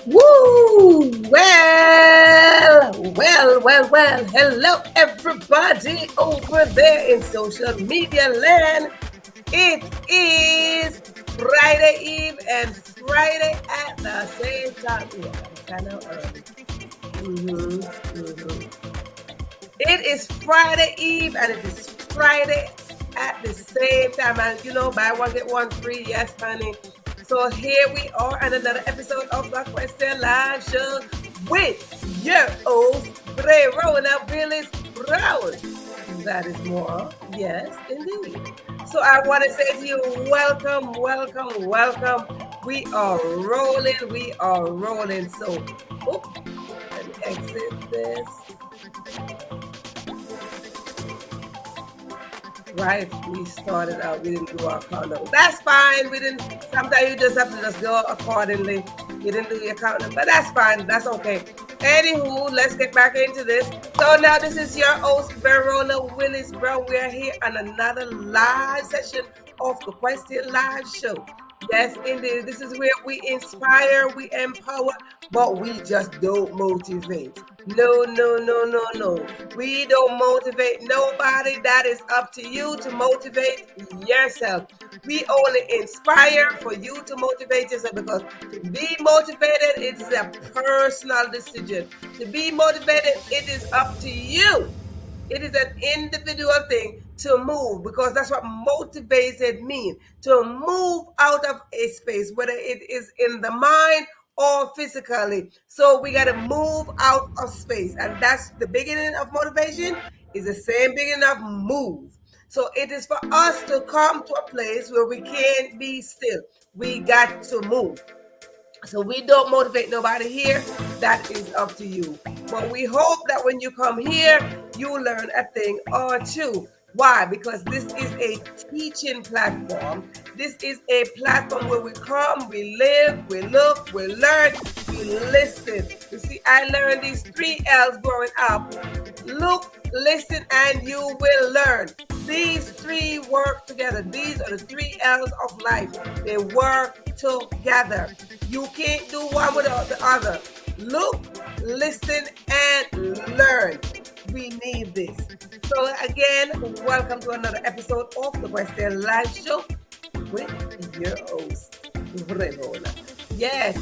Woo! Well. Hello, everybody over there in social media land. It is Friday Eve and Friday at the same time. Yeah, kind of early. It is Friday Eve and it is Friday at the same time. And you know, buy one, get one free. Yes, honey. So here we are on another episode of the Question Live Show with your host, Verona Willis-Brown. That is more. Yes, indeed. So I want to say to you, welcome. We are rolling. So, let me exit this. Right, we started out, we didn't do our countdown. That's fine. Sometimes you just have to just go accordingly. You didn't do your countdown, but that's fine. That's okay. Anywho, let's get back into this. So now this is your host, Verona Willis-Brown. We are here on another live session of the Question Live Show. Yes, indeed. This is where we inspire, we empower, but we just don't motivate. No. We don't motivate nobody. That is up to you to motivate yourself. We only inspire for you to motivate yourself, because to be motivated, it is a personal decision. To be motivated, it is up to you. It is an individual thing to move, because that's what motivated means. To move out of a space, whether it is in the mind or physically. So we got to move out of space. And that's the beginning of motivation, is the same beginning of move. So it is for us to come to a place where we can't be still. We got to move. So we don't motivate nobody here. That is up to you. But we hope that when you come here, you learn a thing or two. Why? Because this is a teaching platform. This is a platform where we come, we live, we look, we learn, we listen. You see, I learned these 3 L's growing up. Look, listen, and you will learn. These three work together. These are the 3 L's of life. They work together. You can't do one without the other. Look, listen, and learn. We need this. So again, welcome to another episode of the Question Live Show with your host, Verona. Yes.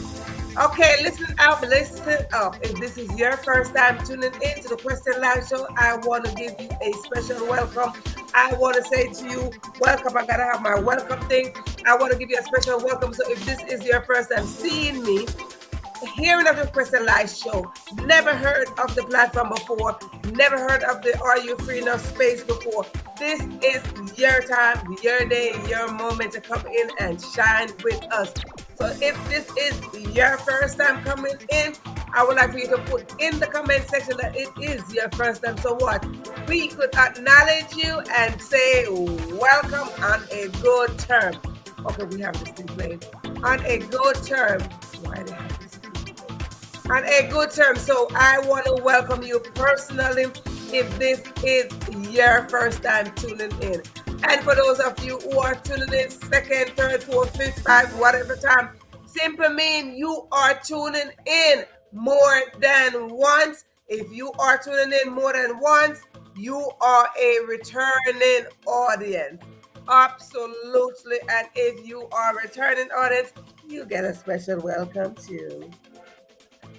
Okay, listen up, listen up. If this is your first time tuning in to the Question Live Show, I want to give you a special welcome. I want to say to you, welcome. I gotta have my welcome thing. I want to give you a special welcome. So if this is your first time seeing me, hearing of the Question Live Show, never heard of the platform before, never heard of the Are You Free Enough space before, this is your time, your day, your moment to come in and shine with us. So if this is your first time coming in, I would like for you to put in the comment section that it is your first time. So what? We could acknowledge you and say welcome on a good term. Okay, we have this thing playing. On a good term. Why they have this thing playing? On a good term. So I want to welcome you personally if this is your first time tuning in. And for those of you who are tuning in second, third, fourth, fifth, fifth, whatever time, simply mean you are tuning in more than once. If you are tuning in more than once, you are a returning audience. Absolutely. And if you are a returning audience, you get a special welcome too.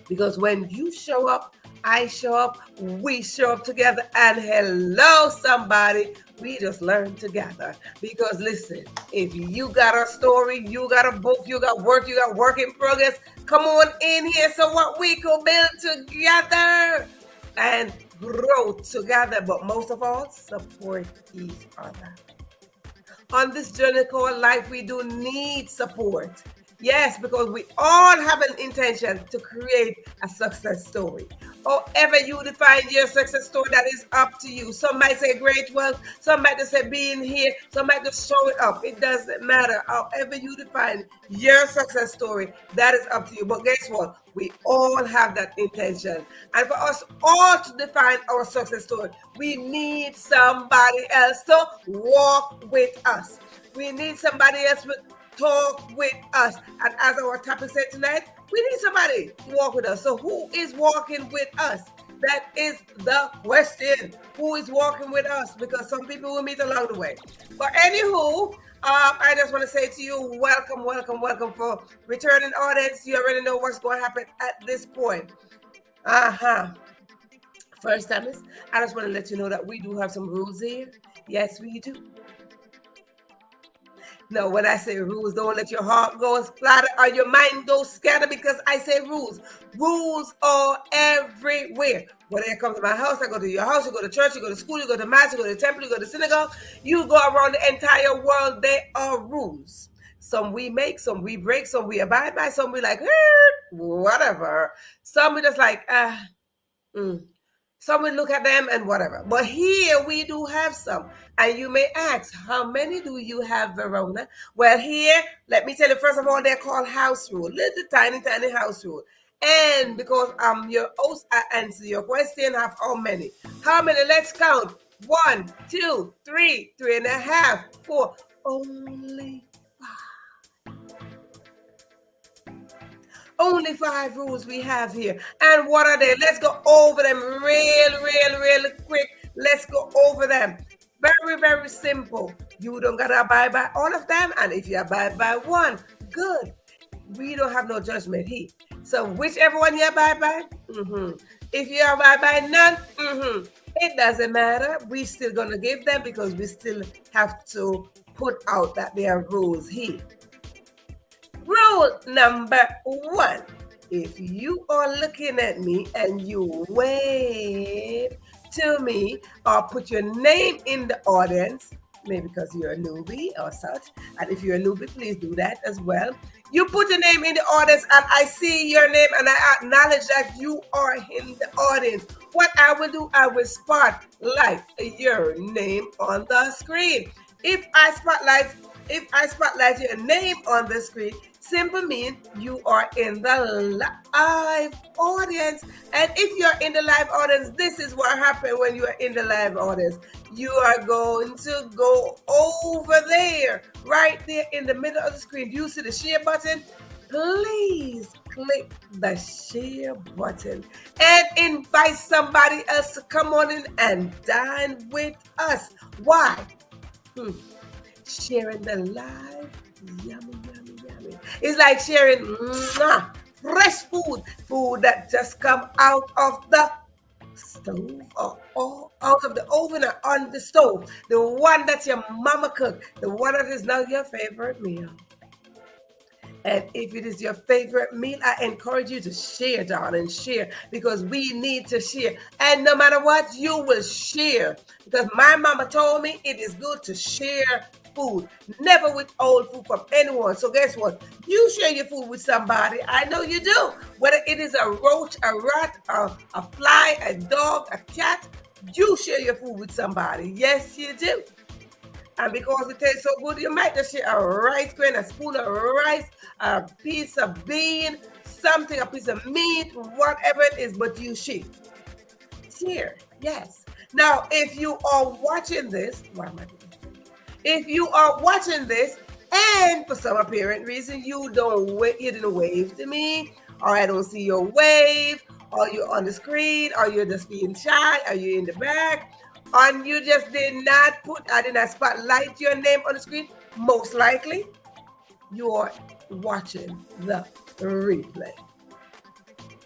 Because when you show up, I show up, we show up together, and hello somebody, we just learn together. Because listen, if you got a story, you got a book, you got work in progress, come on in here so what we could build together and grow together, but most of all, support each other. On this journey called life, we do need support. Yes, because we all have an intention to create a success story. However you define your success story, that is up to you. Some might say great wealth, some might just say being here, some might just show it up. It doesn't matter. However you define your success story, that is up to you. But guess what? We all have that intention. And for us all to define our success story, we need somebody else to walk with us. We need somebody else to talk with us. And as our topic said tonight, we need somebody to walk with us. So who is walking with us? That is the question. Who is walking with us? Because some people will meet along the way. But anywho, I just want to say to you, welcome, welcome, welcome for returning audience. You already know what's going to happen at this point. First timers, I just want to let you know that we do have some rules here. Yes, we do. No, when I say rules, don't let your heart go splatter or your mind go scatter because I say rules. Rules are everywhere. When I come to my house, I go to your house, you go to church, you go to school, you go to mass, you go to temple, you go to synagogue, you go around the entire world. There are rules. Some we make, some we break, some we abide by, some we like, whatever. Some we just like, Some will look at them and whatever. But here we do have some. And you may ask, how many do you have, Verona? Well, here, let me tell you, first of all, they're called house rule. Little tiny, tiny house rule. And because I'm your host, I answer your question. Have how many? How many? Let's count. 1, 2, 3, 3.5, 4. Only 5. Only 5 rules we have here. And what are they? Let's go over them real quick. Let's go over them. Very, very simple. You don't got to abide by all of them. And if you abide by one, good. We don't have no judgment here. So whichever one you abide by, if you abide by none, it doesn't matter. We still going to give them because we still have to put out that there are rules here. Rule number 1. If you are looking at me and you wave to me or put your name in the audience, maybe because you're a newbie or such, and if you're a newbie, please do that as well. You put your name in the audience and I see your name and I acknowledge that you are in the audience. What I will do, I will spotlight your name on the screen. If I spotlight your name on the screen, Simple means you are in the live audience. And if you're in the live audience, this is what happens when you are in the live audience. You are going to go over there, right there in the middle of the screen. Do you see the share button? Please click the share button and invite somebody else to come on in and dine with us. Why? Sharing the live, yummy, yummy, yummy. It's like sharing fresh food that just come out of the stove or out of the oven or on the stove. The one that your mama cooked, the one that is now your favorite meal. And if it is your favorite meal, I encourage you to share, darling, share, because we need to share. And no matter what, you will share. Because my mama told me it is good to share food. Never withhold food from anyone. So guess what? You share your food with somebody. I know you do. Whether it is a roach, a rat, a fly, a dog, a cat, you share your food with somebody. Yes, you do. And because it tastes so good, you might just share a rice grain, a spoon of rice, a piece of bean, something, a piece of meat, whatever it is, but you share. Share, yes. Now, if you are watching this, why am I doing this? If you are watching this, and for some apparent reason you didn't wave to me, or I don't see your wave, or you're on the screen, or you're just being shy, or you're in the back, and you just I did not spotlight your name on the screen, most likely you're watching the replay.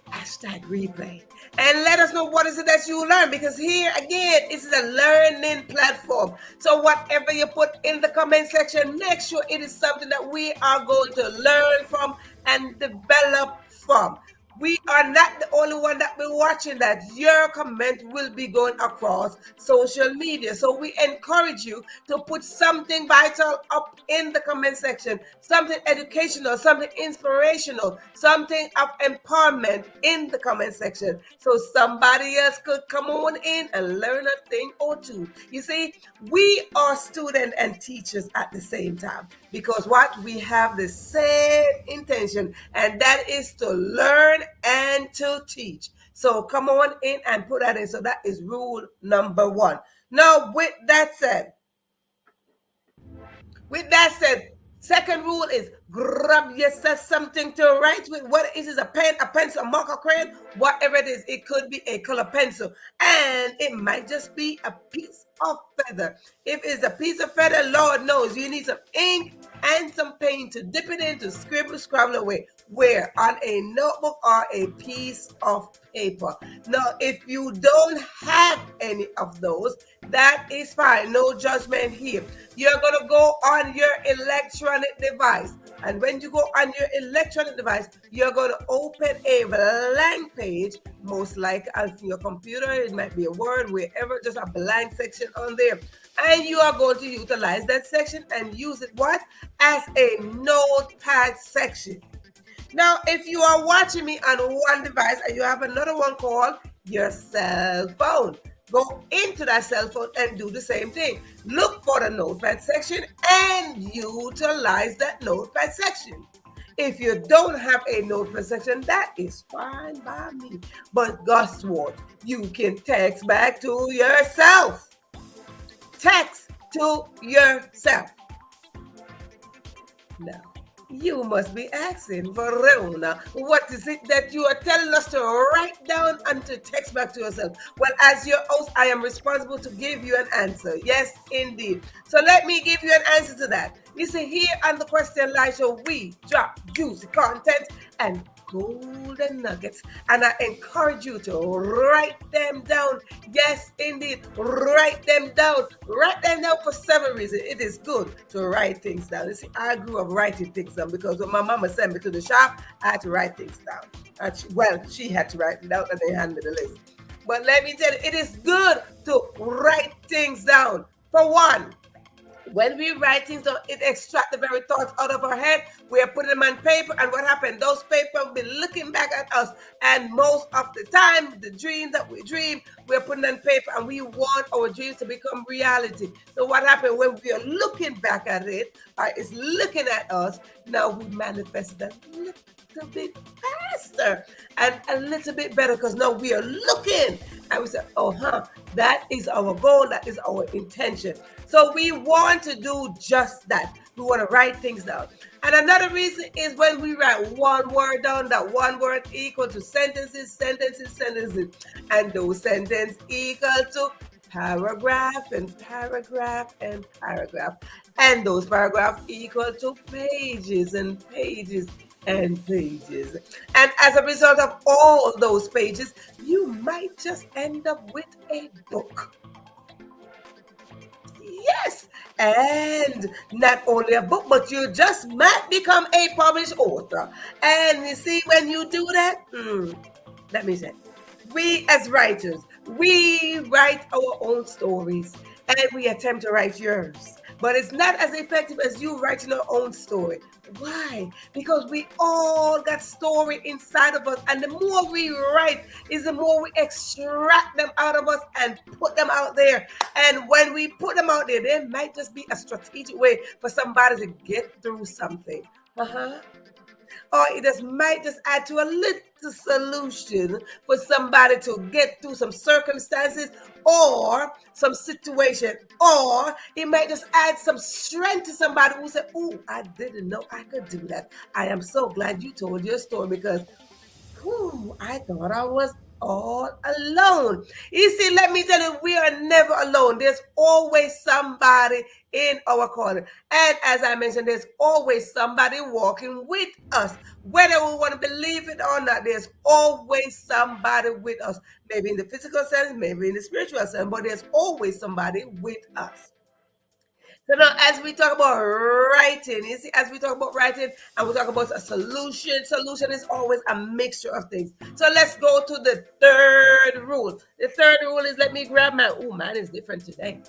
Hashtag replay. And let us know what is it that you learn, because here again, this is a learning platform. So whatever you put in the comment section, make sure it is something that we are going to learn from and develop from. We are not the only one that be watching that. Your comment will be going across social media. So we encourage you to put something vital up in the comment section, something educational, something inspirational, something of empowerment in the comment section. So somebody else could come on in and learn a thing or two. You see, we are students and teachers at the same time, because what? We have the same intention, and that is to learn and to teach. So come on in and put that in. So that is rule number 1. Now, with that said, second rule is grab yourself something to write with. What is it? A pen, a pencil, a marker, crayon, whatever it is. It could be a color pencil, and it might just be a piece of feather. If it's a piece of feather, Lord knows you need some ink and some paint to dip it in to scrabble away. Where? On a notebook or a piece of paper. Now, if you don't have any of those, that is fine. No judgment here. You're going to go on your electronic device. And when you go on your electronic device, you're going to open a blank page, most likely on your computer. It might be a Word, wherever, just a blank section on there. And you are going to utilize that section and use it what? As a notepad section. Now, if you are watching me on one device and you have another one called your cell phone, go into that cell phone and do the same thing. Look for the notepad section and utilize that notepad section. If you don't have a notepad section, that is fine by me. But guess what? You can text back to yourself. Text to yourself. Now, you must be asking, Verona, what is it that you are telling us to write down and to text back to yourself? Well, as your host, I am responsible to give you an answer. Yes, indeed. So let me give you an answer to that. You see, here on the Question Live Show, we drop juicy content and golden nuggets, and I encourage you to write them down. Yes, indeed, write them down. Write them down for several reasons. It is good to write things down. You see, I grew up writing things down because when my mama sent me to the shop, I had to write things down. She had to write it down, and they handed me the list. But let me tell you, it is good to write things down. For one, When we write things down, it extracts the very thoughts out of our head. We are putting them on paper, and what happened? Those paper will be looking back at us. And most of the time, the dreams that we dream, we're putting on paper, and we want our dreams to become reality. So what happened when we are looking back at it, or it's looking at us, now we manifest that little bit faster and a little bit better, because now we are looking and we say, that is our goal, that is our intention. So we want to do just that. We want to write things down. And another reason is when we write one word down, that one word equal to sentences. And those sentences equal to paragraph and paragraph and paragraph. And those paragraphs equal to pages and pages and pages. And as a result of all those pages, you might just end up with a book. Yes, and not only a book, but you just might become a published author. And you see, when you do that, let me say, we as writers, we write our own stories and we attempt to write yours. But it's not as effective as you writing your own story. Why? Because we all got story inside of us, and the more we write is the more we extract them out of us and put them out there. And when we put them out there, there might just be a strategic way for somebody to get through something. Or it might just add to a little solution for somebody to get through some circumstances or some situation. Or it might just add some strength to somebody who said, "Oh, I didn't know I could do that. I am so glad you told your story, because I thought I was all alone." You see, let me tell you, we are never alone. There's always somebody in our corner. And as I mentioned, there's always somebody walking with us. Whether we want to believe it or not, there's always somebody with us. Maybe in the physical sense, maybe in the spiritual sense, but there's always somebody with us. So now, as we talk about writing, you see, as we talk about writing and we talk about a solution is always a mixture of things. So let's go to the third rule. The third rule is, let me grab mine is different today.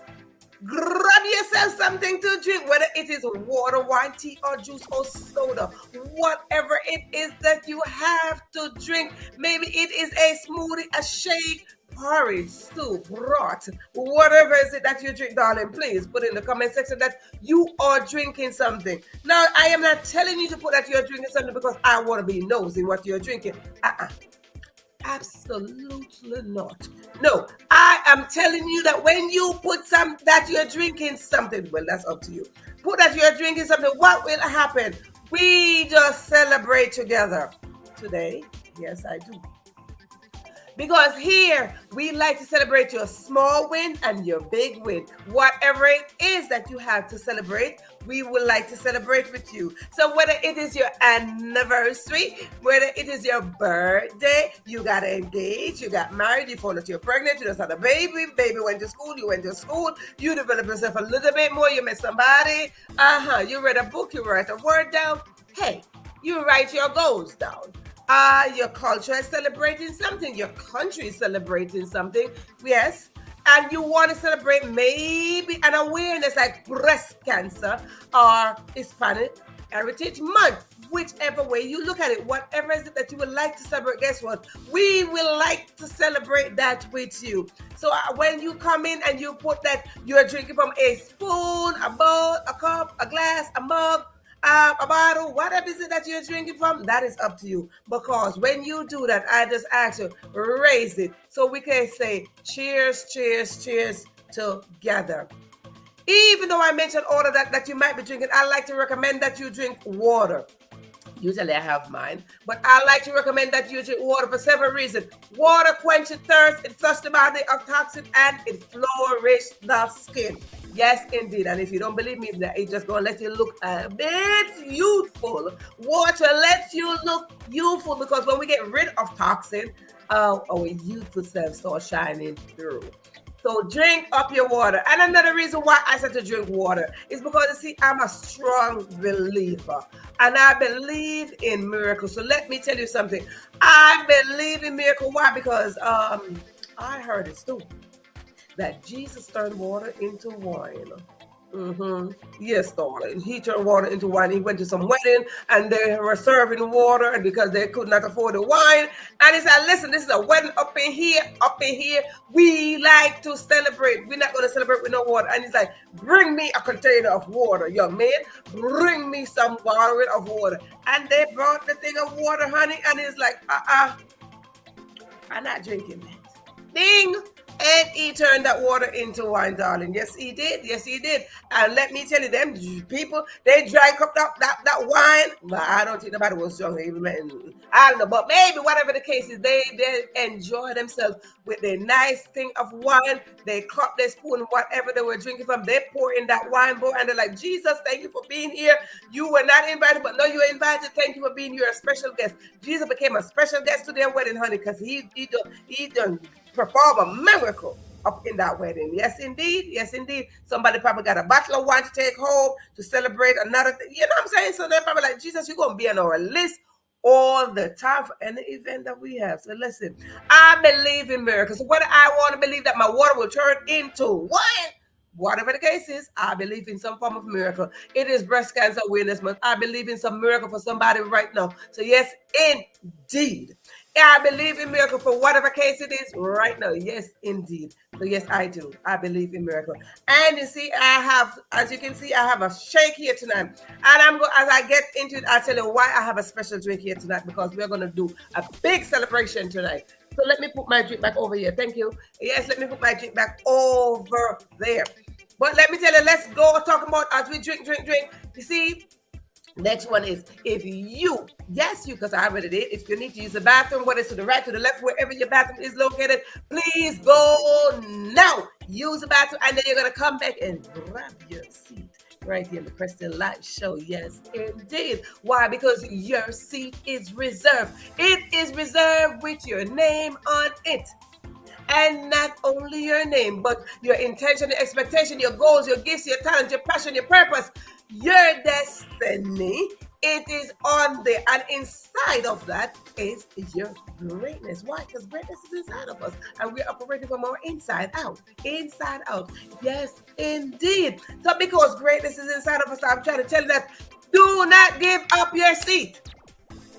Grab yourself something to drink, whether it is water, wine, tea, or juice, or soda. Whatever it is that you have to drink. Maybe it is a smoothie, a shake, porridge, soup, broth, whatever is it that you drink, darling. Please put in the comment section that you are drinking something. Now, I am not telling you to put that you're drinking something because I want to be nosy what you're drinking. Absolutely not. No, I am telling you that when you put that you're drinking something, well, that's up to you. Put that you're drinking something, what will happen? We just celebrate together today. Yes, I do. Because here, we like to celebrate your small win and your big win. Whatever it is that you have to celebrate, we would like to celebrate with you. So whether it is your anniversary, whether it is your birthday, you got engaged, you got married, you found out you're pregnant, you just had a baby went to school, you developed yourself a little bit more, you met somebody, you read a book, you write a word down. Hey, you write your goals down. Your culture is celebrating something. Your country is celebrating something. Yes. And you want to celebrate maybe an awareness like breast cancer or Hispanic Heritage Month. Whichever way you look at it, whatever is it that you would like to celebrate, guess what? We will like to celebrate that with you. So when you come in and you put that you're drinking from a spoon, a bowl, a cup, a glass, a mug, a bottle, whatever is it that you're drinking from, that is up to you. Because when you do that, I just ask you, raise it so we can say cheers, cheers, cheers together. Even though I mentioned all of that you might be drinking, I like to recommend that you drink water. Usually I have mine, but I like to recommend that you drink water for several reasons. Water quenches thirst, it flushes the body of toxin, and it flourishes the skin. Yes, indeed. And if you don't believe me, it's just going to let you look a bit youthful. Water lets you look youthful because when we get rid of toxin, our youthful self starts shining through. So drink up your water. And another reason why I said to drink water is because, you see, I'm a strong believer. And I believe in miracles. So let me tell you something. I believe in miracles. Why? Because I heard it too. That Jesus turned water into wine. Mm-hmm. Yes, darling. He turned water into wine. He went to some wedding and they were serving water, and because they could not afford the wine. And he said, listen, this is a wedding up in here, up in here. We like to celebrate. We're not going to celebrate with no water. And he's like, bring me a container of water, young man. Bring me some bottle of water. And they brought the thing of water, honey. And he's like, I'm not drinking that. Ding! And he turned that water into wine, darling. Yes, he did. Yes, he did. And let me tell you, them people, they drank up that wine. But I don't think nobody was drunk. I don't know. But maybe whatever the case is, they enjoy themselves with their nice thing of wine. They cup their spoon, whatever they were drinking from. They pour in that wine bowl and they're like, Jesus, thank you for being here. You were not invited, but no, you were invited. Thank you for being here, a special guest. Jesus became a special guest to their wedding, honey, because he done perform a miracle up in that wedding. Yes, indeed. Yes, indeed. Somebody probably got a bottle of wine to take home to celebrate another thing. You know what I'm saying? So they're probably like, Jesus, you're going to be on our list all the time for any event that we have. So listen, I believe in miracles. So whether I want to believe that my water will turn into wine, whatever the case is, I believe in some form of miracle. It is Breast Cancer Awareness Month. I believe in some miracle for somebody right now. So yes, indeed. I believe in miracle for whatever case it is right now. Yes, indeed. So yes, I do. I believe in miracle. And you see, I have, as you can see, I have a shake here tonight. And as I get into it, I'll tell you why I have a special drink here tonight, because we're going to do a big celebration tonight. So let me put my drink back over here. Thank you. Yes, let me put my drink back over there. But let me tell you, let's go talk about as we drink. You see, next one is if you, yes, you, because I already did. If you need to use the bathroom, whether it's to the right, to the left, wherever your bathroom is located, please go now. Use the bathroom, and then you're going to come back and grab your seat right here in the Preston Live Show. Yes, indeed. Why? Because your seat is reserved. It is reserved with your name on it. And not only your name, but your intention, your expectation, your goals, your gifts, your talent, your passion, your purpose, your destiny. It is on there. And inside of that is your greatness. Why? Because greatness is inside of us. And we're operating from our inside out. Inside out. Yes, indeed. So because greatness is inside of us, I'm trying to tell you that do not give up your seat.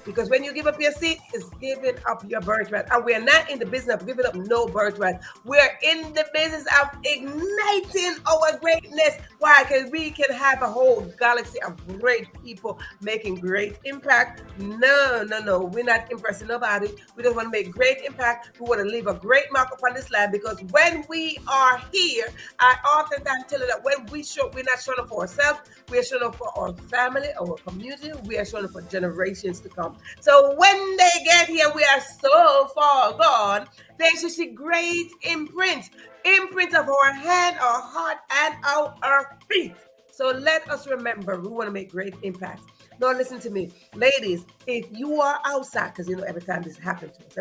Because when you give up your seat, it's giving up your birthright. And we're not in the business of giving up no birthright. We're in the business of igniting our greatness. Why? Because we can have a whole galaxy of great people making great impact. No. We're not impressing nobody. We just want to make great impact. We want to leave a great mark upon this land, because when we are here, I oftentimes tell you that when we're not showing up for ourselves, we're showing up for our family, our community. We are showing up for generations to come. So when they get here, we are so far gone. They should see great imprints of our hand, our heart, and our feet. So let us remember, we want to make great impacts. Now listen to me, ladies. If you are outside, because every time this happens to us,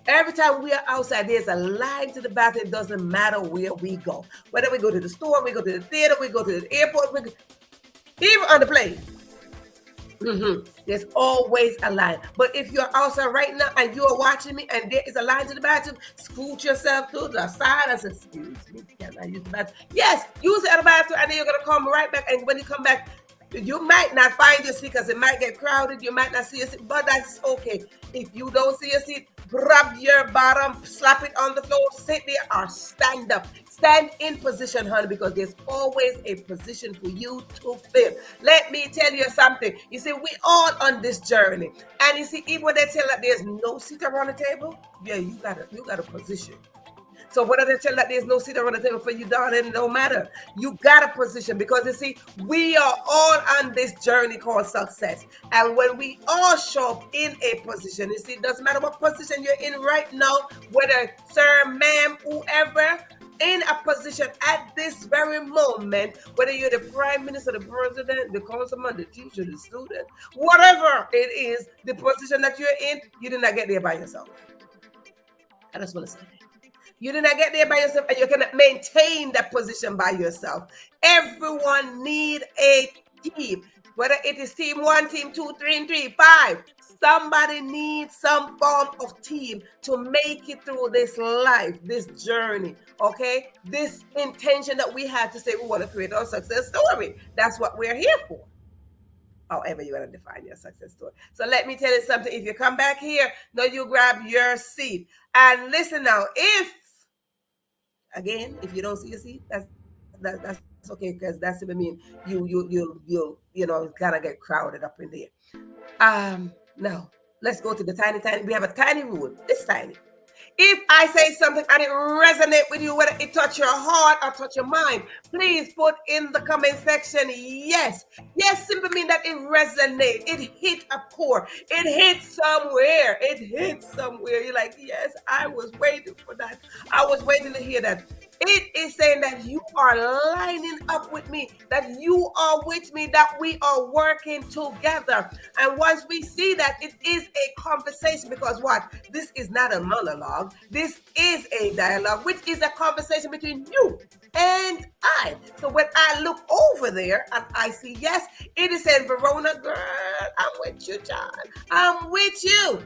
every time we are outside, there's a line to the bathroom. It doesn't matter where we go. Whether we go to the store, we go to the theater, we go to the airport, even on the plane. There's always a line. But if you're outside right now and you're watching me and there is a line to the bathroom, scoot yourself to the side and say, excuse me, can I use the bathroom? Yes, use the bathroom, and then you're going to come right back. And when you come back, you might not find your seat because it might get crowded. You might not see your seat, but that's okay. If you don't see your seat, grab your bottom, slap it on the floor, sit there or stand up. Stand in position, honey, because there's always a position for you to fill. Let me tell you something. You see, we all on this journey. And you see, even when they tell that there's no seat around the table, yeah, you got a position. So whether they tell that there's no seat around the table for you, darling, it don't matter. You got a position, because you see, we are all on this journey called success. And when we all show up in a position, you see, it doesn't matter what position you're in right now, whether sir, ma'am, whoever, in a position at this very moment, whether you're the prime minister, the president, the councilman, the teacher, the student, whatever it is, the position that you're in, you did not get there by yourself. I just want to say that. You did not get there by yourself, and you cannot maintain that position by yourself. Everyone need a team. Whether it is team 1, team 2, 3, and 3, 5. Somebody needs some form of team to make it through this life, this journey, okay? This intention that we have to say we want to create our success story. That's what we're here for. However you want to define your success story. So let me tell you something. If you come back here, now you grab your seat. And listen now, if you don't see a seat, that's okay, because that's what I mean. You kind of get crowded up in there. Now let's go to the tiny. We have a tiny rule. It's tiny. If I say something and it resonate with you, whether it touch your heart or touch your mind, please put in the comment section, yes. Yes simply mean that it resonate. It hit a core. It hit somewhere. You're like, yes, I was waiting for that. I was waiting to hear that. It is saying that you are lining up with me, that you are with me, that we are working together. And once we see that, it is a conversation, because what? This is not a monologue. This is a dialogue, which is a conversation between you and I. So when I look over there and I see, yes, it is saying, Verona, girl, I'm with you, John. I'm with you.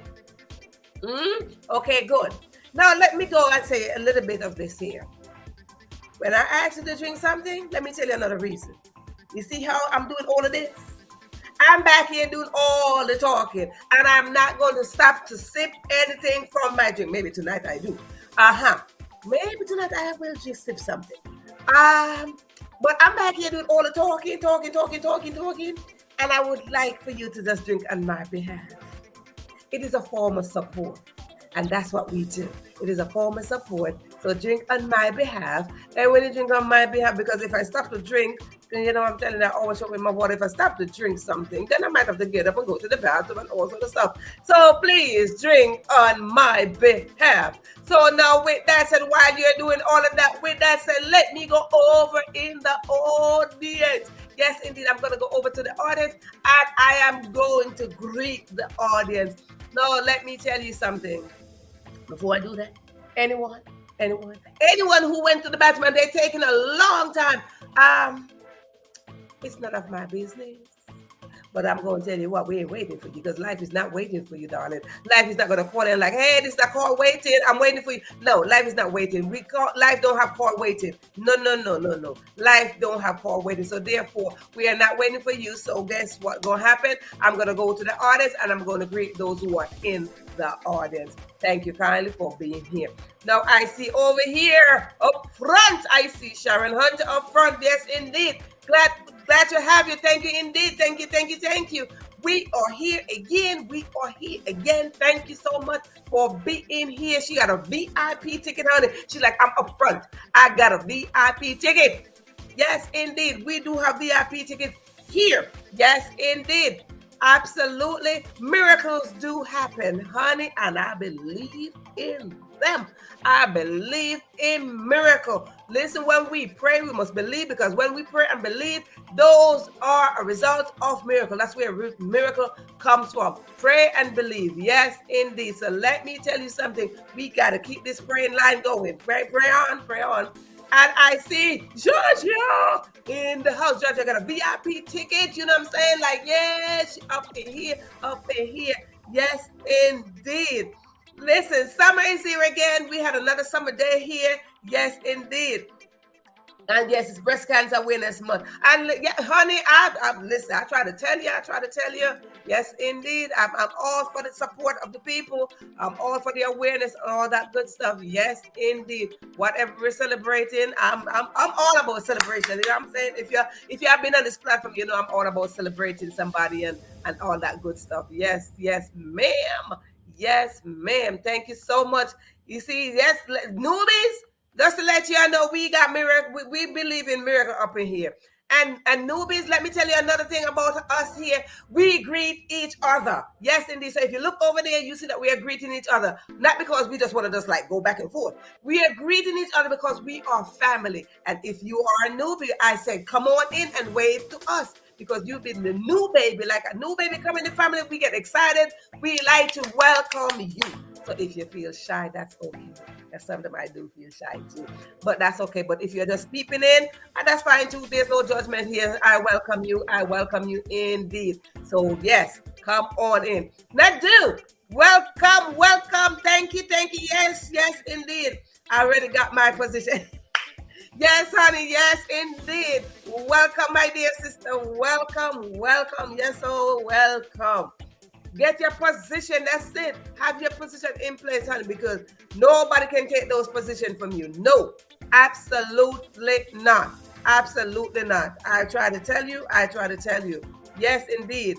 Okay, good. Now let me go and say a little bit of this here. When I ask you to drink something, let me tell you another reason. You see how I'm doing all of this? I'm back here doing all the talking, and I'm not going to stop to sip anything from my drink. Maybe tonight I do. Maybe tonight I will just sip something. But I'm back here doing all the talking, and I would like for you to just drink on my behalf. It is a form of support, and that's what we do. It is a form of support. So drink on my behalf. And when you drink on my behalf, because if I stop to drink, then I'm telling you, I always show with my water. If I stop to drink something, then I might have to get up and go to the bathroom and all sort of stuff. So please drink on my behalf. So now with that said, while you're doing all of that, with that said, let me go over in the audience. Yes, indeed, I'm going to go over to the audience, and I am going to greet the audience. Now, let me tell you something. Before I do that, anyone who went to the bathroom and they're taking a long time, it's none of my business. But I'm going to tell you what, we ain't waiting for you, because life is not waiting for you, darling. Life is not going to call in like, hey, this is a call waiting. I'm waiting for you. No, life is not waiting. Life don't have call waiting. No. Life don't have call waiting. So therefore, we are not waiting for you. So guess what going to happen? I'm going to go to the audience, and I'm going to greet those who are in the audience. Thank you kindly for being here. Now I see over here up front, I see Sharon Hunter up front. Yes, indeed. Glad to have you. Thank you indeed. Thank you. We are here again. Thank you so much for being here. She got a VIP ticket, honey. She's like, I'm up front. I got a VIP ticket. Yes, indeed. We do have VIP tickets here. Yes, indeed. Absolutely. Miracles do happen, honey, and I believe in them. I believe in miracle. Listen, when we pray, we must believe, because when we pray and believe, those are a result of miracle. That's where miracle comes from. Pray and believe. Yes, indeed. So let me tell you something. We got to keep this praying line going. Pray on. And I see Georgia in the house. Georgia got a VIP ticket. You know what I'm saying? Like, yes, up in here. Yes, indeed. Listen, summer is here again. We had another summer day here. Yes, indeed. And yes, it's Breast Cancer Awareness Month. And yeah, honey, listen, I try to tell you. Yes, indeed. I'm all for the support of the people. I'm all for the awareness and all that good stuff. Yes, indeed. Whatever we're celebrating, I'm all about celebration. You know what I'm saying? If you have been on this platform, you know I'm all about celebrating somebody and all that good stuff. Yes, ma'am. Yes, ma'am. Thank you so much. You see, yes, newbies. Just to let you know, we got miracle. We believe in miracle up in here. And newbies, let me tell you another thing about us here. We greet each other. Yes, indeed. So if you look over there, you see that we are greeting each other. Not because we just want to just like go back and forth. We are greeting each other because we are family. And if you are a newbie, I said, come on in and wave to us, because you've been the new baby. Like a new baby coming in the family, we get excited. We like to welcome you. So if you feel shy, that's okay. Because sometimes I do feel shy too. But that's okay. But if you're just peeping in, that's fine too. There's no judgment here. I welcome you. I welcome you indeed. So yes, come on in. Nadu, welcome, welcome. Thank you, thank you. Yes, yes, indeed. I already got my position. Yes, honey. Yes, indeed. Welcome, my dear sister. Welcome, welcome. Yes, oh, welcome. Get your position. That's it. Have your position in place, honey, because nobody can take those positions from you. No, absolutely not. Absolutely not. I try to tell you. I try to tell you. Yes, indeed.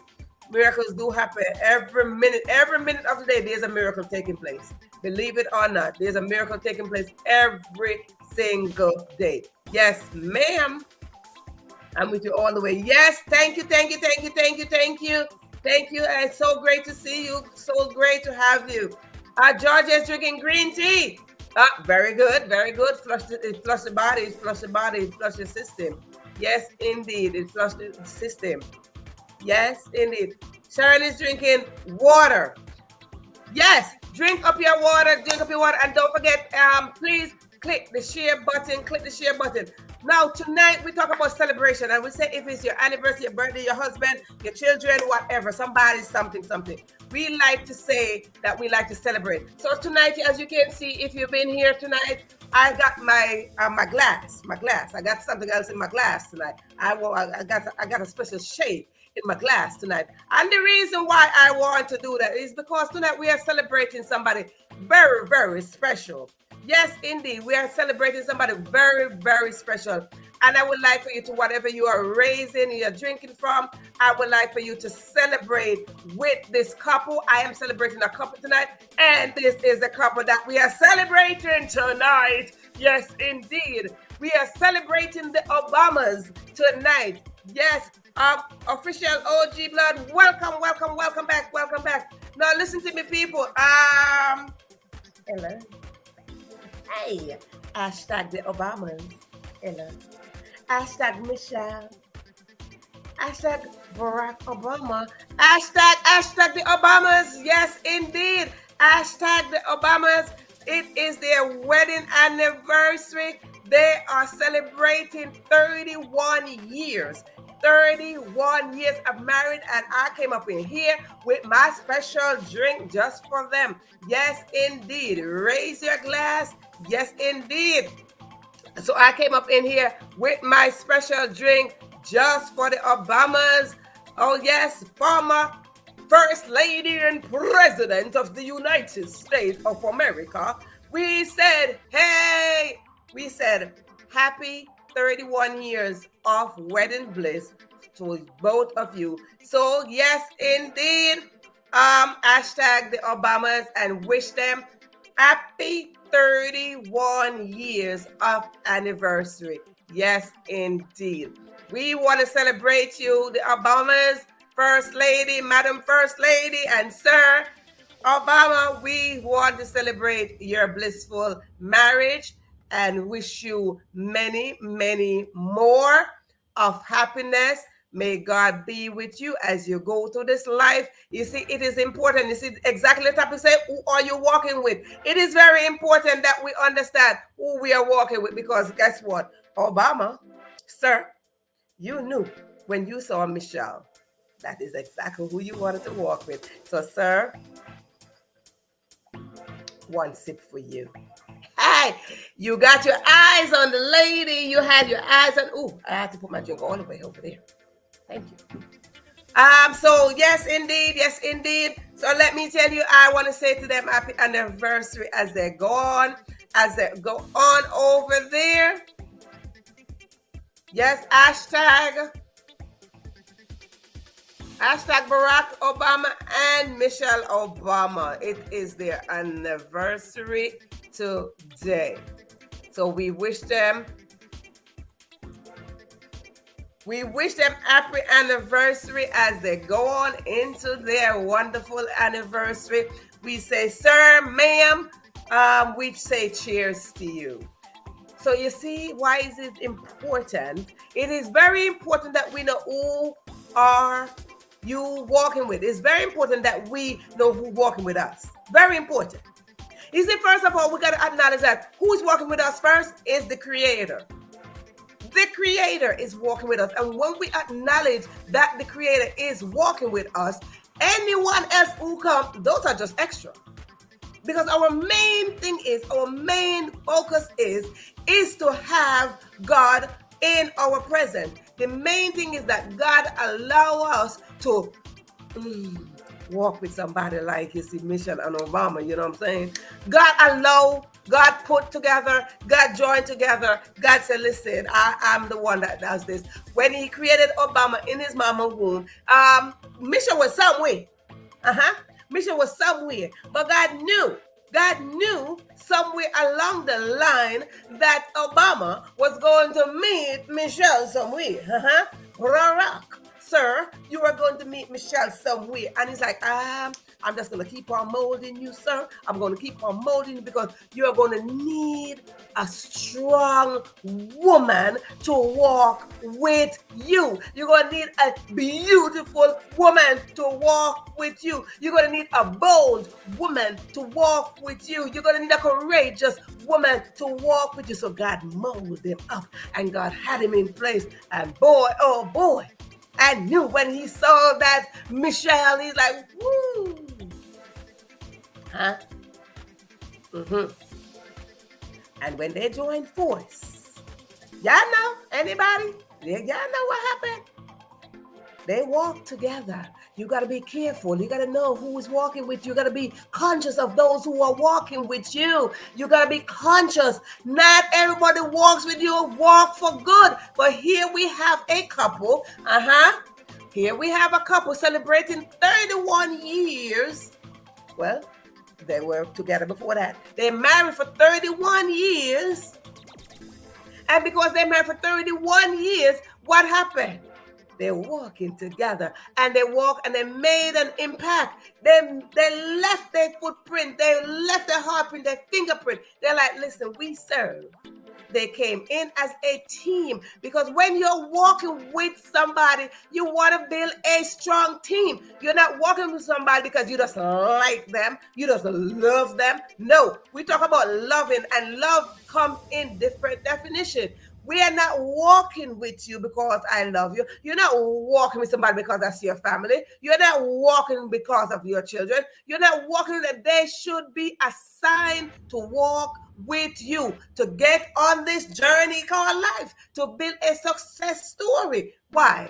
Miracles do happen every minute. Every minute of the day, there's a miracle taking place. Believe it or not, there's a miracle taking place every single day. Yes, ma'am. I'm with you all the way. Yes, thank you, thank you, thank you, thank you, thank you. Thank you. It's so great to see you. So great to have you. Georgia is drinking green tea. Very good, very good. Flush the body, flush the body, flush the system. Yes, indeed. It flushed the system. Yes, indeed. Sharon is drinking water. Yes, drink up your water, and don't forget, please click the share button, Now, tonight we talk about celebration, and we say if it's your anniversary, your birthday, your husband, your children, whatever, somebody, something. We like to say that we like to celebrate. So tonight, as you can see, if you've been here tonight, I got my glass. I got something else in my glass tonight. I got a special shade in my glass tonight. And the reason why I want to do that is because tonight we are celebrating somebody very, very special. Yes, indeed. We are celebrating somebody very, very special. And I would like for you to, whatever you are raising, you're drinking from, I would like for you to celebrate with this couple. I am celebrating a couple tonight. And this is the couple that we are celebrating tonight. Yes, indeed. We are celebrating the Obamas tonight. Yes, official OG blood. Welcome back. Now listen to me, people. Hello. Hey, hashtag the Obamas. Hello. Hashtag Michelle. Hashtag Barack Obama. Hashtag the Obamas. Yes, indeed. Hashtag the Obamas. It is their wedding anniversary. They are celebrating 31 years. 31 years of marriage, and I came up in here with my special drink just for them. Yes, indeed. Raise your glass. Yes, indeed. So I came up in here with my special drink just for the Obamas. Oh, yes, former First Lady and President of the United States of America. We said, hey, happy 31 years of wedding bliss to both of you. So yes, indeed, hashtag the Obamas and wish them happy 31 years of anniversary. Yes, indeed. We want to celebrate you, the Obamas, First Lady, Madam First Lady, and Sir Obama. We want to celebrate your blissful marriage and wish you many, many more of happiness. May God be with you as you go through this life. You see, it is important. You see, exactly the topic say, who are you walking with? It is very important that we understand who we are walking with, because guess what? Obama, sir, you knew when you saw Michelle, that is exactly who you wanted to walk with. So, sir, one sip for you. Hey, you got your eyes on the lady. You had your eyes on. Ooh, I have to put my drink all the way over there. Thank you. So yes, indeed. So let me tell you, I want to say to them happy anniversary as they go on over there. Yes, hashtag Barack Obama and Michelle Obama. It is their anniversary today. So we wish them happy anniversary as they go on into their wonderful anniversary. We say, sir, ma'am, we say cheers to you. So you see, why is it important? It is very important that we know who are you walking with. It's very important that we know who's walking with us. Very important. You see, first of all, we got to acknowledge that who's walking with us first is the Creator. The Creator is walking with us. And when we acknowledge that the Creator is walking with us, anyone else who comes, those are just extra. Because our main thing is, our main focus is to have God in our presence. The main thing is that God allow us to walk with somebody like you see Michelle and Obama, you know what I'm saying? God allow, God put together, God joined together. God said, listen, I'm the one that does this. When he created Obama in his mama's womb, Michelle was somewhere. Michelle was somewhere. But God knew somewhere along the line that Obama was going to meet Michelle somewhere. Barack, sir, you are going to meet Michelle somewhere. And he's like, I'm just going to keep on molding you, sir. I'm going to keep on molding you because you're going to need a strong woman to walk with you. You're going to need a beautiful woman to walk with you. You're going to need a bold woman to walk with you. You're going to need a courageous woman to walk with you. So God molded him up and God had him in place. And boy, oh boy, I knew when he saw that Michelle, he's like, woo. And when they joined force, y'all know, anybody? Y'all know what happened? They walk together. You got to be careful. You got to know who is walking with you. You got to be conscious of those who are walking with you. You got to be conscious. Not everybody walks with you, walk for good. But here we have a couple. Here we have a couple celebrating 31 years. Well, they were together before that. They married for 31 years. And because they married for 31 years, what happened? They're walking together and they walk and they made an impact. They left their footprint. They left their heartprint, their fingerprint. They're like, listen, we serve. They came in as a team because when you're walking with somebody, you want to build a strong team. You're not walking with somebody because you just like them. You just love them. No, we talk about loving, and love comes in different definition. We are not walking with you because I love you. You're not walking with somebody because that's your family. You're not walking because of your children. You're not walking that they should be assigned to walk with you, to get on this journey called life, to build a success story. Why?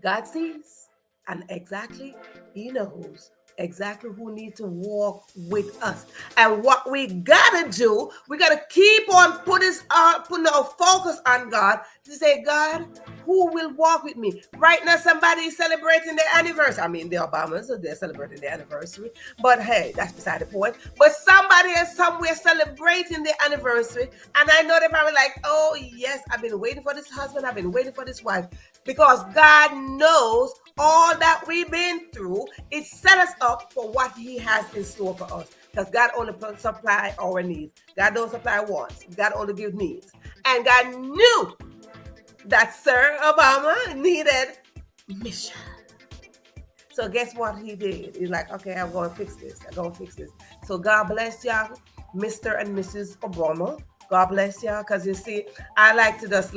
God sees, and exactly he knows exactly who needs to walk with us. And what we gotta do, we gotta keep on putting our focus on God to say, God, who will walk with me? Right now, somebody is celebrating their anniversary. I mean, the Obamas, so they're celebrating their anniversary. But hey, that's beside the point. But somebody is somewhere celebrating their anniversary. And I know they're probably like, oh yes, I've been waiting for this husband. I've been waiting for this wife. Because God knows all that we've been through. It set us up for what he has in store for us. Because God only supply our needs. God don't supply wants. God only gives needs. And God knew that Sir Obama needed Michelle. So guess what he did? He's like, okay, I'm going to fix this. So God bless y'all, Mr. and Mrs. Obama. God bless y'all. Because you see, I like to just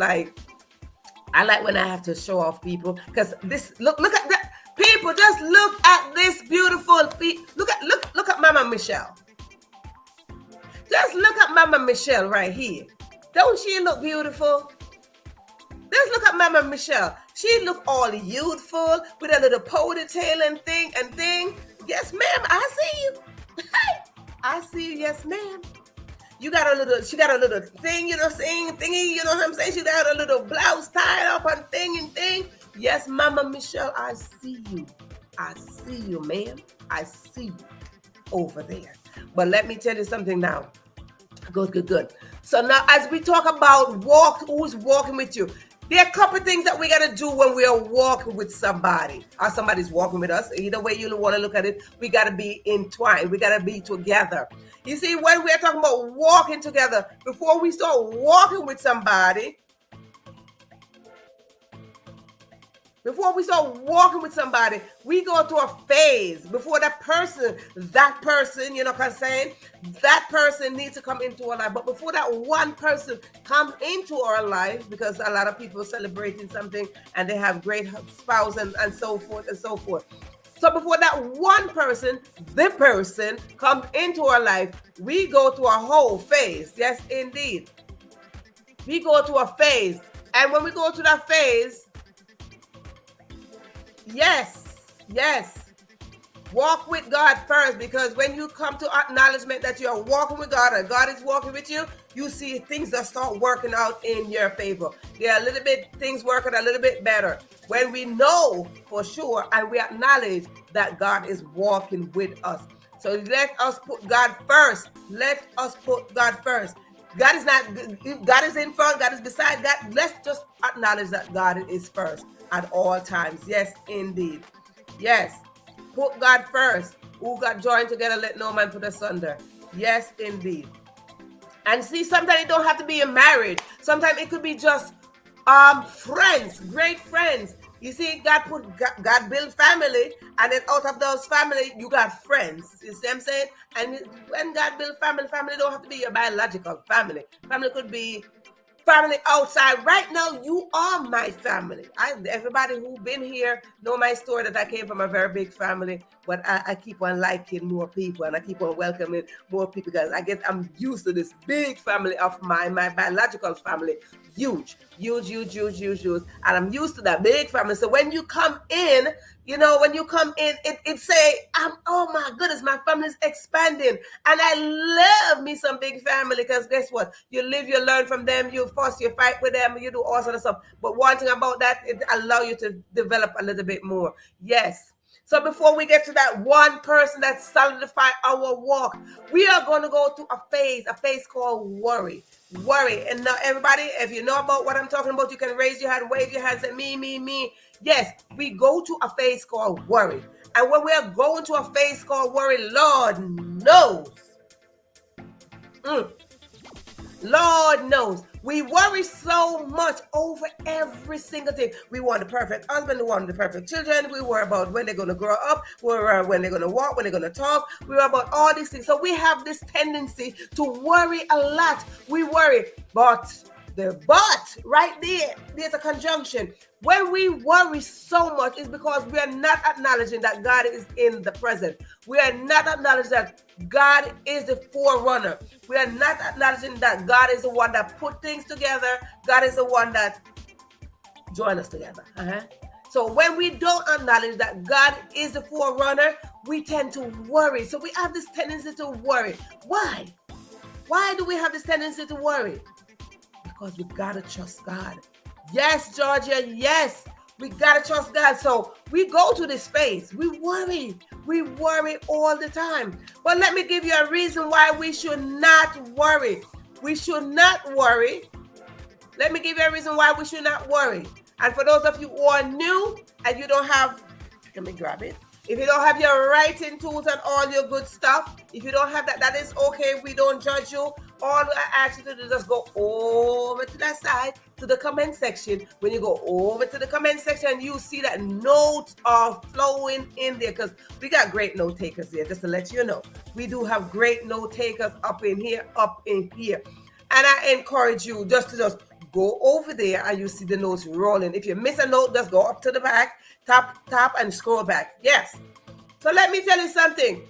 I like when I have to show off people. Because this, look at that. People, just look at this beautiful, look at Mama Michelle. Just look at Mama Michelle right here. Don't she look beautiful? Let's look at Mama Michelle. She look all youthful with a little ponytail and thing. Yes, ma'am, I see you. I see you, yes, ma'am. She got a little thing, you know, thingy, you know what I'm saying? She got a little blouse tied up and thing. Yes, Mama Michelle, I see you. I see you, ma'am. I see you over there. But let me tell you something now. Good. So now as we talk about who's walking with you, there are a couple of things that we got to do when we are walking with somebody or somebody's walking with us. Either way you want to look at it, we got to be entwined. We got to be together. You see, when we're talking about walking together, before we start walking with somebody, Before we start walking with somebody, we go through a phase before that person, you know what I'm saying? That person needs to come into our life. But before that one person comes into our life, because a lot of people are celebrating something and they have great spouse and so forth and so forth. So before that one person, the person comes into our life, we go through a whole phase. Yes, indeed. We go through a phase. And when we go through that phase, yes, walk with God first, because when you come to acknowledgement that you are walking with God and God is walking with you, you see things that start working out in your favor. There are a little bit things working a little bit better when we know for sure and we acknowledge that God is walking with us. So let us put God first. Let us put God first. God is not, God is in front, God is beside God. Let's just acknowledge that God is first at all times. Yes, indeed. Yes. Put God first. Who got joined together, let no man put asunder. Yes, indeed. And see, sometimes it don't have to be a marriage. Sometimes it could be just friends, great friends. You see, God built family, and then out of those family, you got friends. You see what I'm saying? And when God built family, family don't have to be your biological family. Family could be family outside. Right now, you are my family. Everybody who been here know my story, that I came from a very big family, but I keep on liking more people, and I keep on welcoming more people, because I'm used to this big family of my biological family. Huge, and I'm used to that big family. So when you come in, it say, oh my goodness, my family is expanding, and I love me some big family, because guess what? You live, you learn from them, you fuss, you fight with them, you do all sorts of stuff. But one thing about that, it allow you to develop a little bit more. Yes. So before we get to that one person that solidify our walk, we are going to go to a phase called worry. Worry. And now everybody, if you know about what I'm talking about, you can raise your hand, wave your hand, say me. Yes, we go to a phase called worry. And when we are going to a phase called worry, Lord knows. Lord knows. We worry so much over every single thing. We want the perfect husband, we want the perfect children. We worry about when they're going to grow up. We worry when they're going to walk, when they're going to talk. We worry about all these things. So we have this tendency to worry a lot. We worry, but right there's a conjunction. When we worry so much, it's because we are not acknowledging that God is in the present. We are not acknowledging that God is the forerunner. We are not acknowledging that God is the one that put things together. God is the one that joined us together. So when we don't acknowledge that God is the forerunner, we tend to worry. So we have this tendency to worry. Why? Why do we have this tendency to worry? Because we gotta trust God. Yes, Georgia, yes. We gotta trust God. So we go to this phase. We worry. We worry all the time. But let me give you a reason why we should not worry. We should not worry. Let me give you a reason why we should not worry. And for those of you who are new and you don't have, let me grab it. If you don't have your writing tools and all your good stuff, if you don't have that, that is okay. We don't judge you. All I ask you to do is just go over to that side, to the comment section. When you go over to the comment section, you see that notes are flowing in there, because we got great note takers here, just to let you know. We do have great note takers up in here. And I encourage you just to go over there and you see the notes rolling. If you miss a note, just go up to the back, tap and scroll back. Yes. So let me tell you something.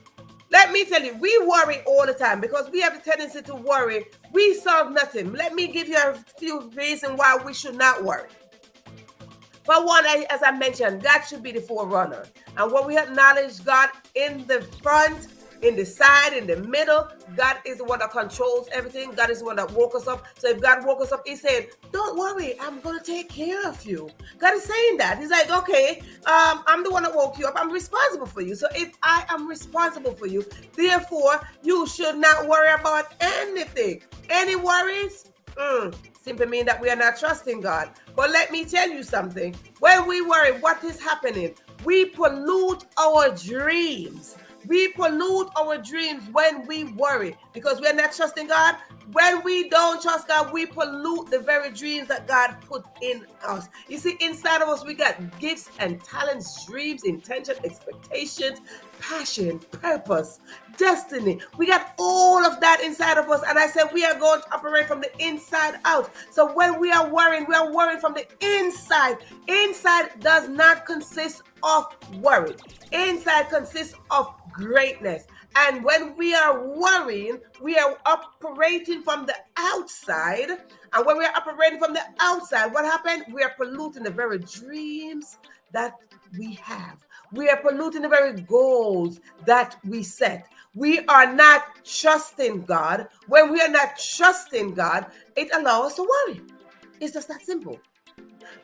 Let me tell you, we worry all the time because we have the tendency to worry. We solve nothing. Let me give you a few reasons why we should not worry. For one, as I mentioned, God should be the forerunner. And when we acknowledge God in the front, in the side, in the middle, God is the one that controls everything. God is the one that woke us up. So if God woke us up, He said, don't worry, I'm going to take care of you. God is saying that. He's like, okay, I'm the one that woke you up. I'm responsible for you. So if I am responsible for you, therefore, you should not worry about anything. Any worries? Simply mean that we are not trusting God. But let me tell you something. When we worry, what is happening? We pollute our dreams. We pollute our dreams when we worry because we are not trusting God. When we don't trust God, we pollute the very dreams that God put in us. You see, inside of us, we got gifts and talents, dreams, intention, expectations, passion, purpose, destiny. We got all of that inside of us. And I said, we are going to operate from the inside out. So when we are worrying from the inside. Inside does not consist of worry. Inside consists of greatness. And when we are worrying, we are operating from the outside. And when we are operating from the outside, what happened? We are polluting the very dreams that we have. We are polluting the very goals that we set. We are not trusting God. When we are not trusting God, it allows us to worry. It's just that simple.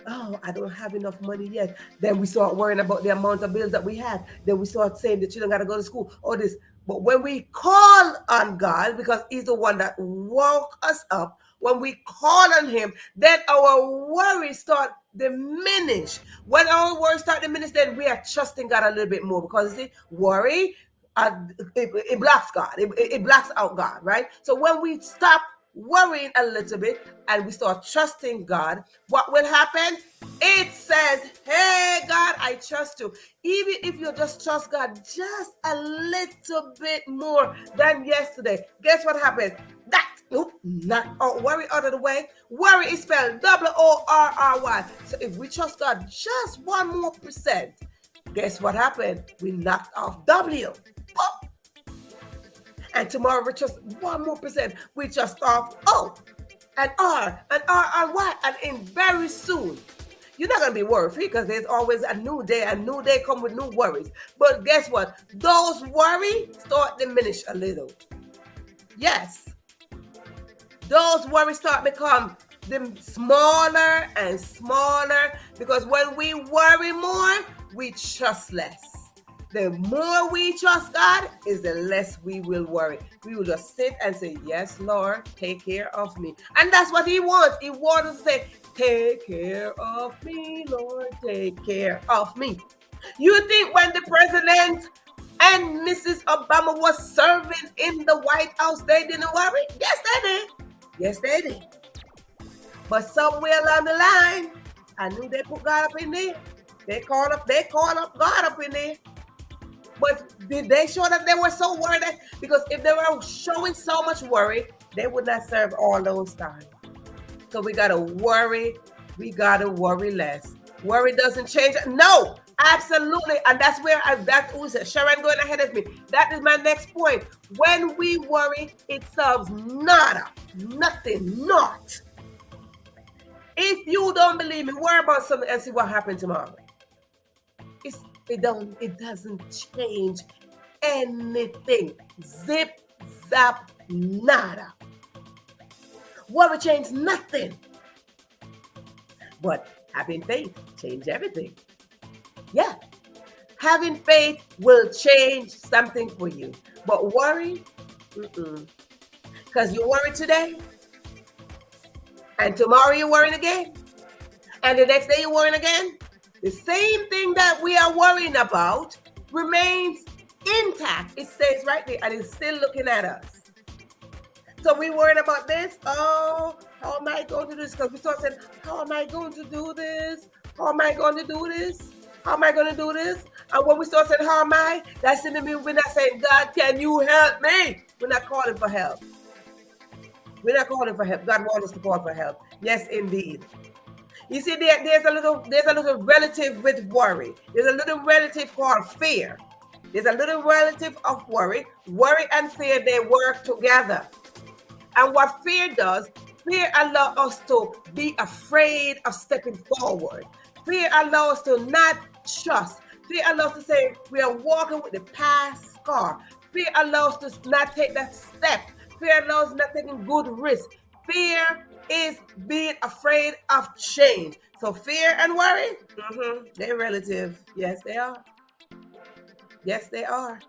Oh, I don't have enough money yet. Then we start worrying about the amount of bills that we have. Then we start saying the children got to go to school, all this. But when we call on God, because he's the one that woke us up, when we call on him, then our worries start diminish. When our worries start diminish, then we are trusting God a little bit more, because you see, worry, it blocks God. It blocks out God, right? So when we stop worrying a little bit and we start trusting God, what will happen? It says, hey God, I trust you. Even if you just trust God just a little bit more than yesterday, guess what happened? Not worry out of the way. Worry is spelled WORRY. So if we trust God just 1% more, guess what happened? We knocked off W. Pop. And tomorrow we trust 1% more. We just off O and R and Y. And in very soon, you're not going to be worried free, because there's always a new day. A new day come with new worries. But guess what? Those worries start diminish a little. Yes. Those worries start become them smaller and smaller, because when we worry more, we trust less. The more we trust God is the less we will worry. We will just sit and say, yes, Lord, take care of me. And that's what he wants. He wants us to say, take care of me, Lord, take care of me. You think when the president and Mrs. Obama was serving in the White House, they didn't worry? Yes, they did. Yes, they did. But somewhere along the line, I knew they put God up in there. They called up God up in there. But did they show that they were so worried? Because if they were showing so much worry, they would not serve all those times. So we got to worry. We got to worry less. Worry doesn't change. No, absolutely. And that's where that was Sharon going ahead of me. That is my next point. When we worry, it solves nothing, not. If you don't believe me, worry about something and see what happens tomorrow. It doesn't change anything. Zip, zap, nada. Worry change nothing. But having faith change everything. Yeah. Having faith will change something for you. But worry, because you worry today, and tomorrow you're worrying again, and the next day you're worrying again. The same thing that we are worrying about remains intact. It stays right there and it's still looking at us. So we worried about this. Oh, how am I going to do this? Because we start saying, how am I going to do this? How am I going to do this? How am I going to do this? And when we start saying, how am I? That's in the mean we're not saying, God, can you help me? We're not calling for help. We're not calling for help. God wants us to call for help. Yes, indeed. You see, there's a little relative with worry. There's a little relative called fear. There's a little relative of worry. Worry and fear, they work together. And what fear does, fear allows us to be afraid of stepping forward. Fear allows us to not trust. Fear allows us to say we are walking with the past scar. Fear allows us to not take that step. Fear allows us not taking good risk. Fear is being afraid of change. So fear and worry, they're relative. Yes, they are. Yes, they are.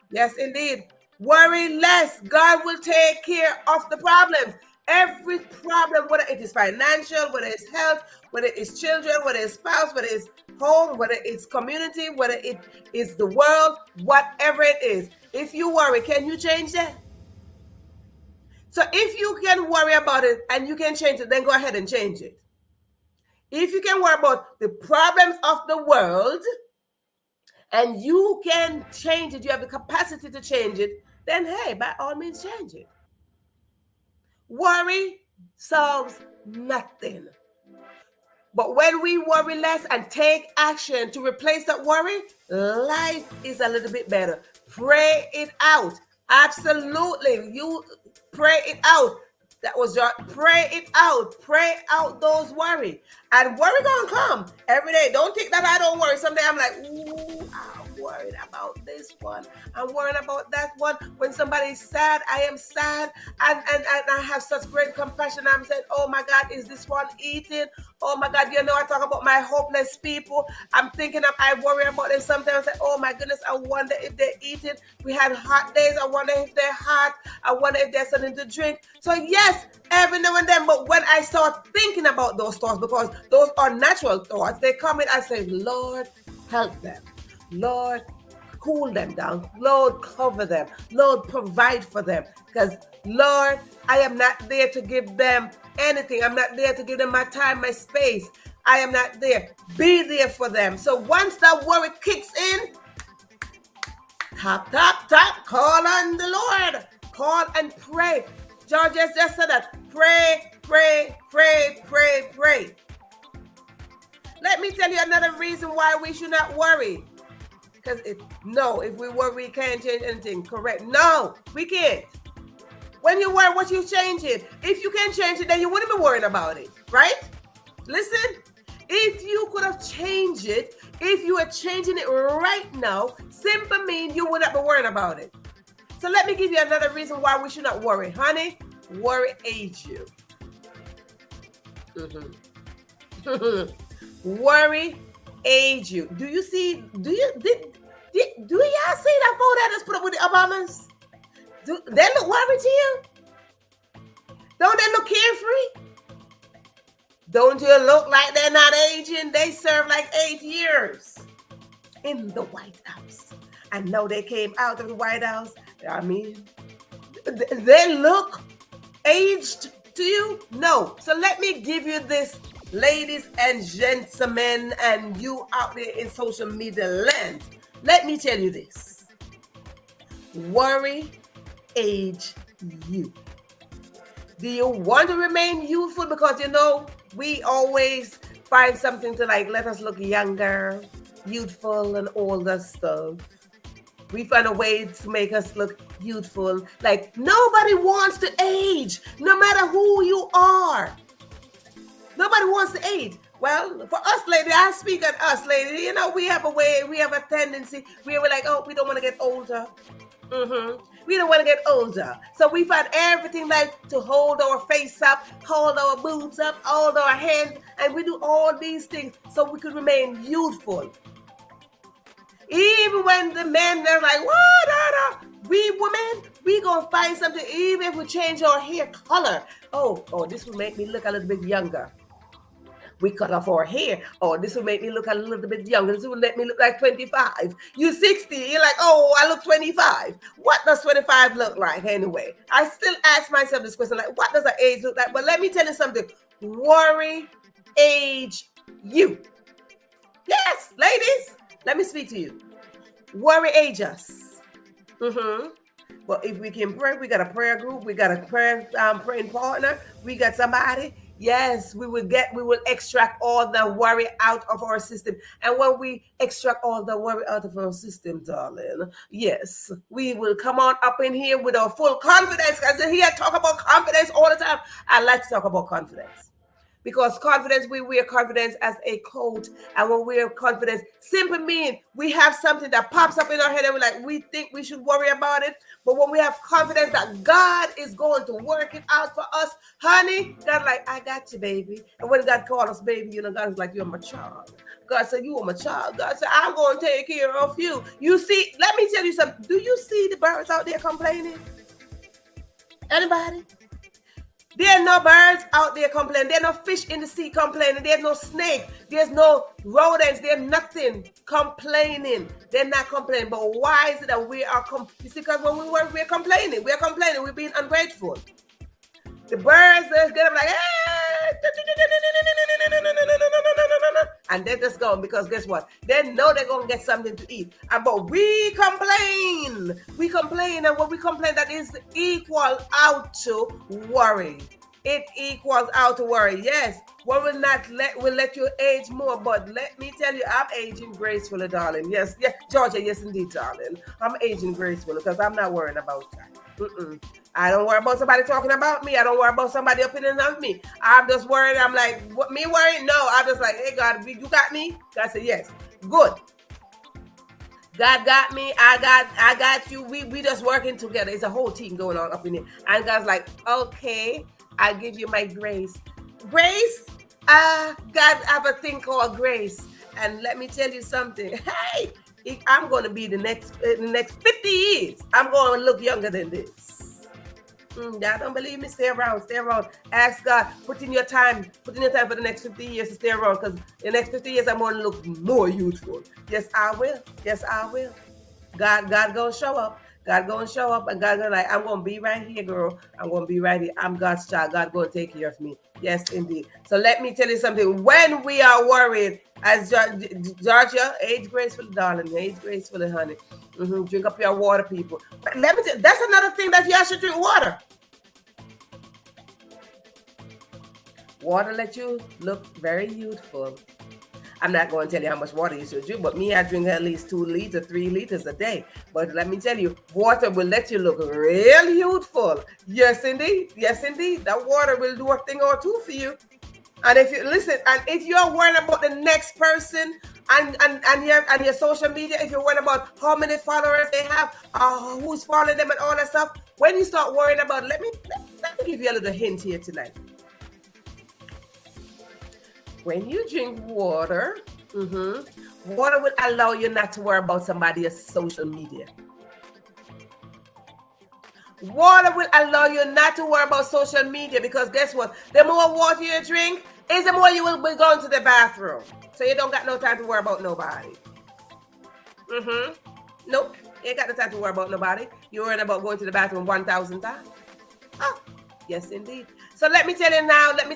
Yes, indeed. Worry less. God will take care of the problems. Every problem, whether it is financial, whether it's health, whether it's children, whether it's spouse, whether it's home, whether it's community, whether it is the world, whatever it is. If you worry, can you change that? So if you can worry about it and you can change it, then go ahead and change it. If you can worry about the problems of the world and you can change it, you have the capacity to change it, then hey, by all means, change it. Worry solves nothing. But when we worry less and take action to replace that worry, life is a little bit better. Pray it out. Absolutely. You pray it out. That was your pray it out. Pray out those worry. And worry gonna come every day. Don't think that I don't worry. Someday I'm like, ooh, I'm worried about this one. I'm worried about that one. When somebody's sad, I am sad. And I have such great compassion. I'm saying, oh my God, is this one eating? Oh my God, I talk about my hopeless people. I'm thinking I worry about them sometimes. I say, oh my goodness, I wonder if they're eating. We had hot days. I wonder if they're hot. I wonder if there's something to drink. So yes, every now and then, but when I start thinking about those thoughts, because those are natural thoughts, they come in, I say, Lord, help them. Lord, cool them down. Lord, cover them. Lord, provide for them. Because Lord, I am not there to give them anything. I'm not there to give them my time, my space. I am not there. Be there for them. So once that worry kicks in, tap, call on the Lord. Call and pray. George just said that. Pray. Let me tell you another reason why we should not worry. Because if we worry, we can't change anything. Correct? No, we can't. When you worry, what you change it? If you can change it, then you wouldn't be worried about it, right? Listen, if you could have changed it, if you are changing it right now, simply mean you would not be worried about it. So let me give you another reason why we should not worry. Honey, worry aids you. Worry aids you. Do y'all see that photo I just put up with the Obamas? Do they look worried to you? Don't they look carefree? Don't you look like they're not aging? They served like 8 years in the White House. I know they came out of the White House. I mean, they look aged to you? No. So let me give you this, ladies and gentlemen, and you out there in social media land. Let me tell you this. Worry age you. Do you want to remain youthful? Because we always find something to let us look younger, youthful, and all that stuff. We find a way to make us look youthful. Like nobody wants to age, no matter who you are. Nobody wants to age. Well, for us, lady, I speak on us, lady. We have a way, we have a tendency. We were like, oh, we don't want to get older. We don't want to get older. So we find everything to hold our face up, hold our boobs up, hold our hands, and we do all these things so we could remain youthful. Even when the men, they're like, what? We women, we gonna find something, even if we change our hair color. Oh, this will make me look a little bit younger. We cut off our hair. Oh, this will make me look a little bit younger. This will let me look like 25. You're 60. You're like, oh, I look 25. What does 25 look like anyway? I still ask myself this question, what does that age look like? But let me tell you something. Worry age you. Yes, ladies, let me speak to you. Worry age us. But if we can pray, we got a prayer group. We got a praying partner. We got somebody. Yes, we will extract all the worry out of our system. And when we extract all the worry out of our system, darling, yes, we will come on up in here with our full confidence. Because here I talk about confidence all the time. I like to talk about confidence. Because confidence, we wear confidence as a coat. And when we wear confidence, simply mean we have something that pops up in our head and we think we should worry about it. But when we have confidence that God is going to work it out for us, honey, God I got you, baby. And when God called us baby, God is like, you're my child. God said, you are my child. God said, I'm going to take care of you. You see, let me tell you something. Do you see the birds out there complaining? Anybody? There are no birds out there complaining. There are no fish in the sea complaining. There's no snake. There's no rodents. There's nothing complaining. They're not complaining. But why is it that we are you see, because when we work, we're complaining. We're complaining. We're being ungrateful. The birds just get up like, hey! And they're just going because guess what? They know they're going to get something to eat. But we complain. We complain. And when we complain, that is equal out to worry. It equals out to worry. Yes, we will not let you age more, but let me tell you, I'm aging gracefully, darling. Yes, yes, Georgia, yes indeed, darling. I'm aging gracefully because I'm not worrying about that. I don't worry about somebody talking about me. I don't worry about somebody opinion of me. I'm just worried. I'm like, what, me worried? No, I'm just like, hey God, you got me? God said, yes. Good. God got me. I got you. We just working together. It's a whole team going on up in here. And God's like, okay, I'll give you my grace. Grace? God have a thing called grace. And let me tell you something. Hey, I'm going to be the next 50 years. I'm going to look younger than this. Y'all don't believe me? Stay around. Ask God. Put in your time for the next 50 years to stay around, because the next 50 years I'm going to look more youthful. Yes, I will. God gonna show up. God gonna show up, and God gonna like, I'm gonna be right here, girl. I'm gonna be right here. I'm God's child. God gonna take care of me. Yes, indeed. So let me tell you something. When we are worried, as Georgia, age gracefully, darling, age gracefully, honey. Drink up your water, people. But let me tell you, that's another thing that you should drink water. Water let you look very youthful. I'm not going to tell you how much water you should drink, but me, I drink at least 2 liters, 3 liters a day. But let me tell you, water will let you look real youthful. Yes, indeed. That water will do a thing or two for you. And if you listen, and if you're worrying about the next person and your social media, if you're worrying about how many followers they have, who's following them and all that stuff, when you start worrying about, let me give you a little hint here tonight. When you drink water, water will allow you not to worry about somebody else's social media. Water will allow you not to worry about social media, because guess what? The more water you drink is the more you will be going to the bathroom. So you don't got no time to worry about nobody. Nope. You ain't got no time to worry about nobody. You're worrying about going to the bathroom 1,000 times. Oh, yes, indeed. So let me tell you now, let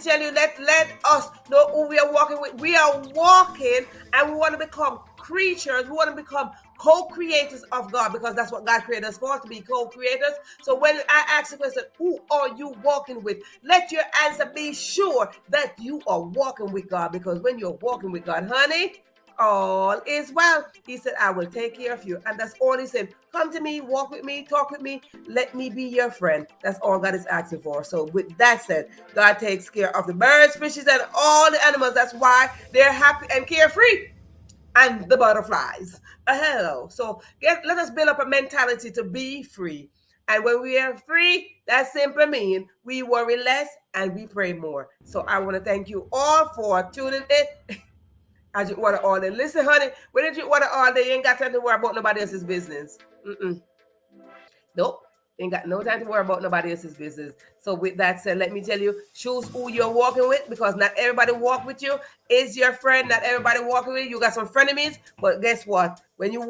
us know who we are walking with. We are walking, and we want to become creatures. We want to become co-creators of God, because that's what God created us for, to be co-creators. So when I ask the question, who are you walking with? Let your answer be sure that you are walking with God, because when you're walking with God, honey, all is well. He said, I will take care of you. And that's all he said. Come to me, walk with me, talk with me. Let me be your friend. That's all God is asking for. So with that said, God takes care of the birds, fishes, and all the animals. That's why they're happy and carefree. And the butterflies. Hello. So let us build up a mentality to be free. And when we are free, that simply means we worry less and we pray more. So I want to thank you all for tuning in. I drink water all day. Listen, honey, when you drink water all day, you ain't got time to worry about nobody else's business. Nope. Ain't got no time to worry about nobody else's business. So with that said, let me tell you, choose who you're walking with, because not everybody walk with you is your friend. Not everybody walking with you. You got some frenemies, but guess what? When you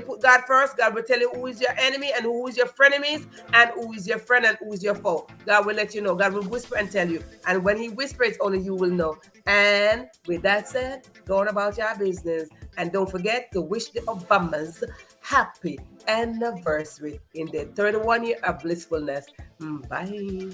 put God first, God will tell you who is your enemy and who is your frenemies and who is your friend and who is your foe. God will let you know. God will whisper and tell you. And when he whispers, only you will know. And with that said, go on about your business. And don't forget to wish the Obamas happy anniversary in their 31 year of blissfulness. Bye.